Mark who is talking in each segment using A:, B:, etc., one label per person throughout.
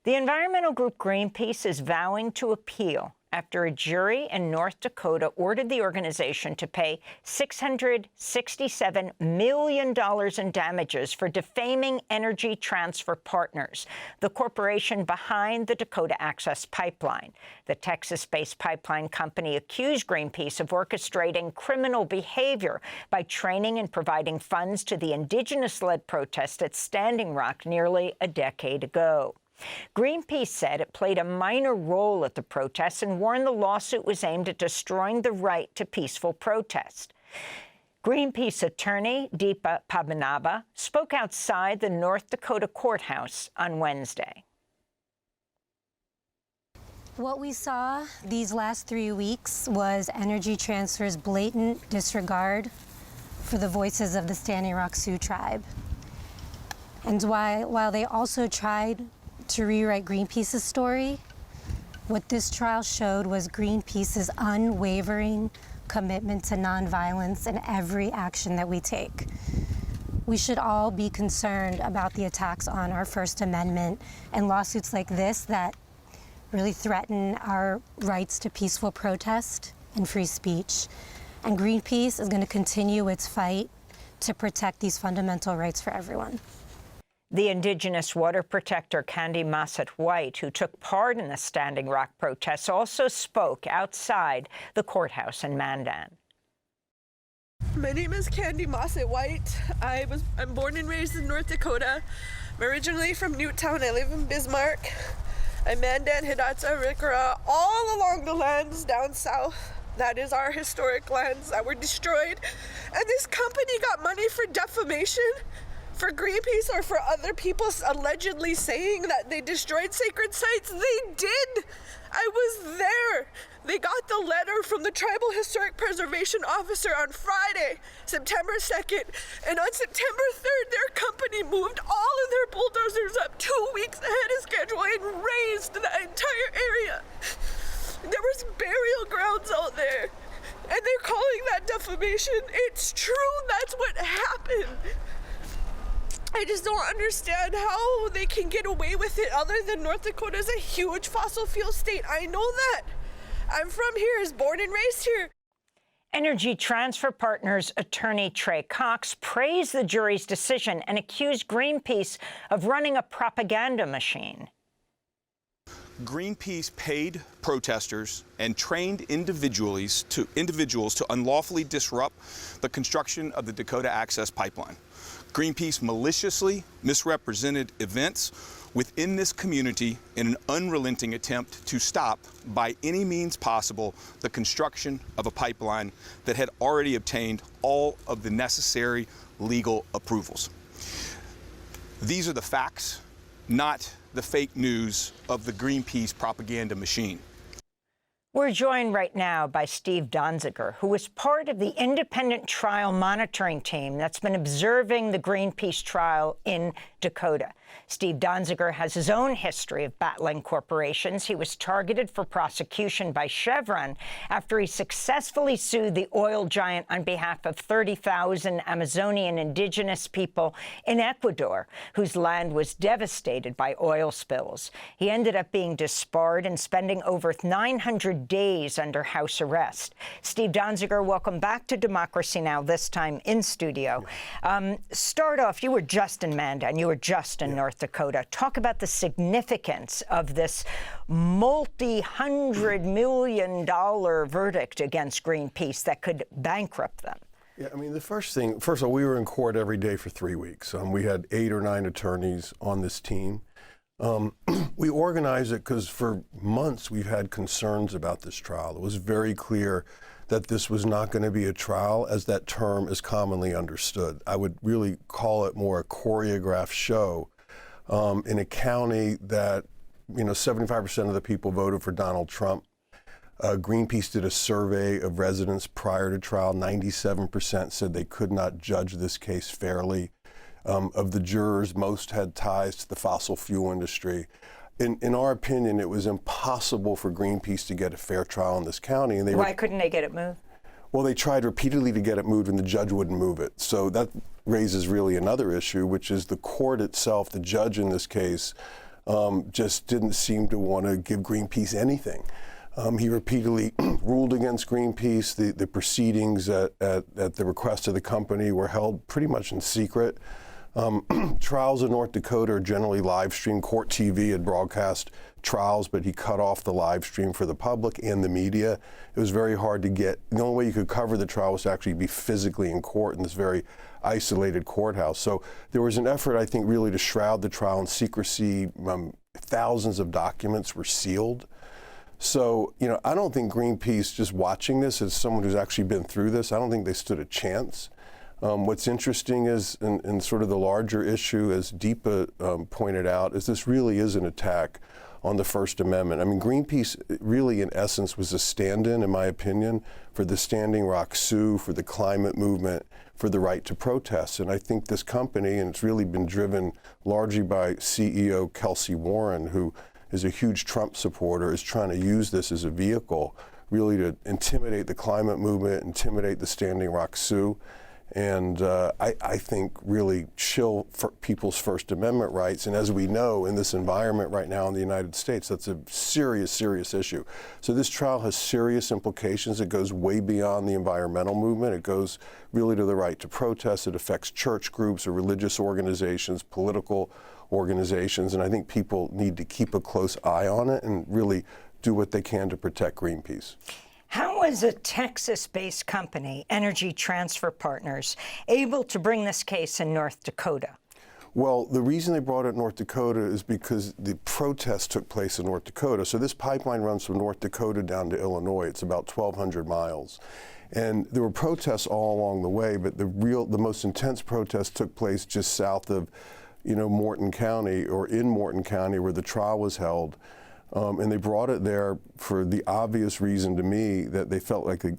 A: The environmental group Greenpeace is vowing to appeal after a jury in North Dakota ordered the organization to pay $667 million in damages for defaming Energy Transfer Partners, the corporation behind the Dakota Access Pipeline. The Texas-based pipeline company accused Greenpeace of orchestrating criminal behavior by training and providing funds to the Indigenous-led protest at Standing Rock nearly a decade ago. Greenpeace said it played a minor role at the protests and warned the lawsuit was aimed at destroying the right to peaceful protest. Greenpeace attorney Deepa Padmanabha spoke outside the North Dakota courthouse on Wednesday.
B: What we saw these last 3 weeks was Energy Transfer's blatant disregard for the voices of the Standing Rock Sioux tribe. And while they also tried to rewrite Greenpeace's story, what this trial showed was Greenpeace's unwavering commitment to nonviolence in every action that we take. We should all be concerned about the attacks on our First Amendment and lawsuits like this that really threaten our rights to peaceful protest and free speech. And Greenpeace is going to continue its fight to protect these fundamental rights for everyone.
A: The Indigenous water protector Candy Mossett-White, who took part in the Standing Rock protests, also spoke outside the courthouse in Mandan.
C: My name is Candy Mossett-White. I'm born and raised in North Dakota. I'm originally from Newtown. I live in Bismarck. I'm Mandan, Hidatsa, Rikara, all along the lands down south. That is our historic lands that were destroyed. And this company got money for defamation for Greenpeace or for other people allegedly saying that they destroyed sacred sites. They did. I was there. They got the letter from the Tribal Historic Preservation Officer on Friday, September 2nd, and on September 3rd, their company moved all of their bulldozers up 2 weeks ahead of schedule and razed the entire area. There was burial grounds out there, and they're calling that defamation. It's true, that's what happened. I just don't understand how they can get away with it other than North Dakota is a huge fossil fuel state. I know that. I'm from here, is born and raised here.
A: Energy Transfer Partners attorney Trey Cox praised the jury's decision and accused Greenpeace of running a propaganda machine.
D: Greenpeace paid protesters and trained individuals to unlawfully disrupt the construction of the Dakota Access Pipeline. Greenpeace maliciously misrepresented events within this community in an unrelenting attempt to stop, by any means possible, the construction of a pipeline that had already obtained all of the necessary legal approvals. These are the facts, not the fake news of the Greenpeace propaganda machine.
A: We're joined right now by Steve Donziger, who was part of the independent trial monitoring team that's been observing the Greenpeace trial in Dakota. Steve Donziger has his own history of battling corporations. He was targeted for prosecution by Chevron after he successfully sued the oil giant on behalf of 30,000 Amazonian indigenous people in Ecuador, whose land was devastated by oil spills. He ended up being disbarred and spending over 900 days under house arrest. Steve Donziger, welcome back to Democracy Now!, this time in studio. Start off, you were just in Mandan, you were just in North Dakota. Talk about the significance of this multi-$100 million verdict against Greenpeace that could bankrupt them.
E: Yeah, I mean, first of all, we were in court every day for 3 weeks. We had 8 or 9 attorneys on this team. We organized it because for months we've had concerns about this trial. It was very clear that this was not going to be a trial as that term is commonly understood. I would really call it more a choreographed show in a county that, 75% of the people voted for Donald Trump. Greenpeace did a survey of residents prior to trial. 97% said they could not judge this case fairly. Of the jurors, most had ties to the fossil fuel industry. In our opinion, it was impossible for Greenpeace to get a fair trial in this county. And
A: Why couldn't they get it moved?
E: Well, they tried repeatedly to get it moved and the judge wouldn't move it. So that raises really another issue, which is the court itself, the judge in this case, just didn't seem to want to give Greenpeace anything. He repeatedly ruled against Greenpeace. The proceedings at the request of the company were held pretty much in secret. Trials in North Dakota are generally live streamed. Court TV had broadcast trials, but he cut off the live stream for the public and the media. It was very hard to get. The only way you could cover the trial was to actually be physically in court in this very isolated courthouse. So there was an effort, I think, really to shroud the trial in secrecy. Thousands of documents were sealed. So, I don't think Greenpeace, just watching this as someone who's actually been through this, I don't think they stood a chance. What's interesting is, in sort of the larger issue, as Deepa pointed out, is this really is an attack on the First Amendment. I mean, Greenpeace really, in essence, was a stand-in, in my opinion, for the Standing Rock Sioux, for the climate movement, for the right to protest. And I think this company, and it's really been driven largely by CEO Kelsey Warren, who is a huge Trump supporter, is trying to use this as a vehicle really to intimidate the climate movement, intimidate the Standing Rock Sioux, and I think really chill for people's First Amendment rights. And as we know, in this environment right now in the United States, that's a serious, serious issue. So this trial has serious implications. It goes way beyond the environmental movement. It goes really to the right to protest. It affects church groups or religious organizations, political organizations, and I think people need to keep a close eye on it and really do what they can to protect Greenpeace.
A: How was a Texas-based company, Energy Transfer Partners, able to bring this case in North Dakota?
E: Well, the reason they brought it in North Dakota is because the protest took place in North Dakota. So this pipeline runs from North Dakota down to Illinois. It's about 1,200 miles. And there were protests all along the way, but the most intense protest took place just south of Morton County, or in Morton County, where the trial was held. And they brought it there for the obvious reason to me that they felt like it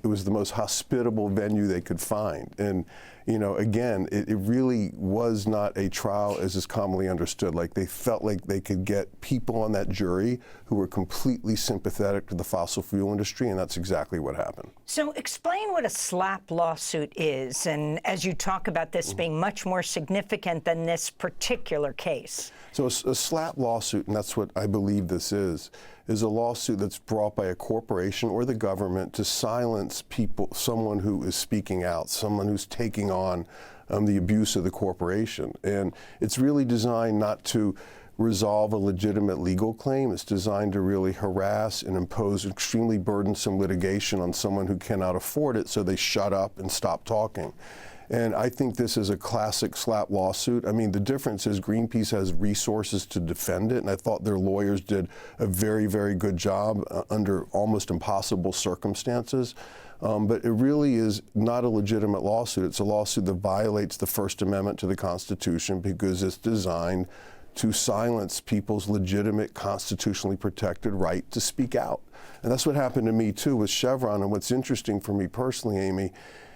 E: was the most hospitable venue they could find. And, again, it really was not a trial as is commonly understood. Like, they felt like they could get people on that jury who were completely sympathetic to the fossil fuel industry, and that's exactly what happened.
A: So explain what a SLAPP lawsuit is, and as you talk about this being much more significant than this particular case.
E: So a SLAPP lawsuit, and that's what I believe this is a lawsuit that's brought by a corporation or the government to silence someone who is speaking out, someone who's taking on the abuse of the corporation. And it's really designed not to resolve a legitimate legal claim. It's designed to really harass and impose extremely burdensome litigation on someone who cannot afford it, so they shut up and stop talking. And I think this is a classic SLAPP lawsuit. I mean, the difference is Greenpeace has resources to defend it, and I thought their lawyers did a very, very good job under almost impossible circumstances. But it really is not a legitimate lawsuit. It's a lawsuit that violates the First Amendment to the Constitution because it's designed to silence people's legitimate, constitutionally protected right to speak out. And that's what happened to me, too, with Chevron. And what's interesting for me personally, Amy,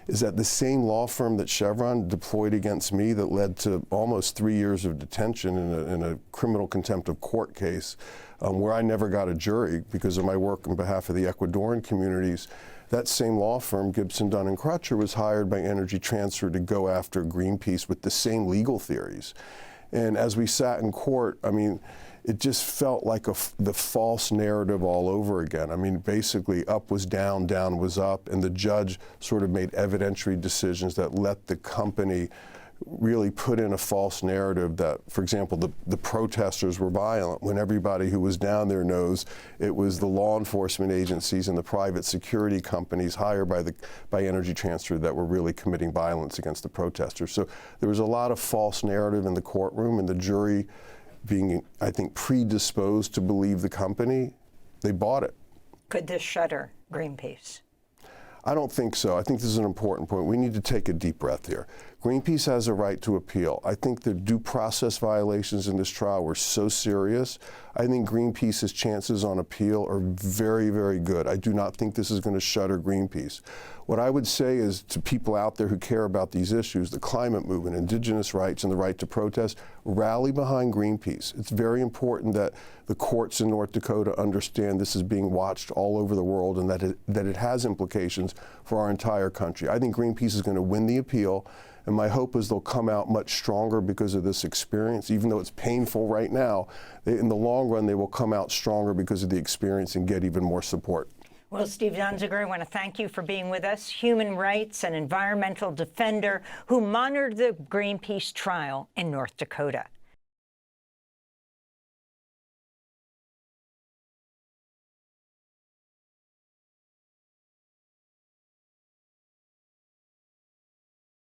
E: is that the same law firm that Chevron deployed against me that led to almost 3 years of detention in a criminal contempt of court case where I never got a jury because of my work on behalf of the Ecuadorian communities, that same law firm, Gibson, Dunn & Crutcher, was hired by Energy Transfer to go after Greenpeace with the same legal theories. And as we sat in court, I mean, it just felt like the false narrative all over again. I mean, basically up was down, down was up, and the judge sort of made evidentiary decisions that let the company really put in a false narrative that, for example, the protesters were violent, when everybody who was down there knows it was the law enforcement agencies and the private security companies hired by Energy Transfer that were really committing violence against the protesters. So there was a lot of false narrative in the courtroom, and the jury, being, I think, predisposed to believe the company, they bought it.
A: Could this shutter Greenpeace?
E: I don't think so. I think this is an important point. We need to take a deep breath here. Greenpeace has a right to appeal. I think the due process violations in this trial were so serious. I think Greenpeace's chances on appeal are very, very good. I do not think this is going to shutter Greenpeace. What I would say is to people out there who care about these issues, the climate movement, indigenous rights, and the right to protest, rally behind Greenpeace. It's very important that the courts in North Dakota understand this is being watched all over the world and that it has implications for our entire country. I think Greenpeace is going to win the appeal. And my hope is they'll come out much stronger because of this experience. Even though it's painful right now, in the long run, they will come out stronger because of the experience and get even more support.
A: Well, Steve Donziger, I want to thank you for being with us, human rights and environmental defender who monitored the Greenpeace trial in North Dakota.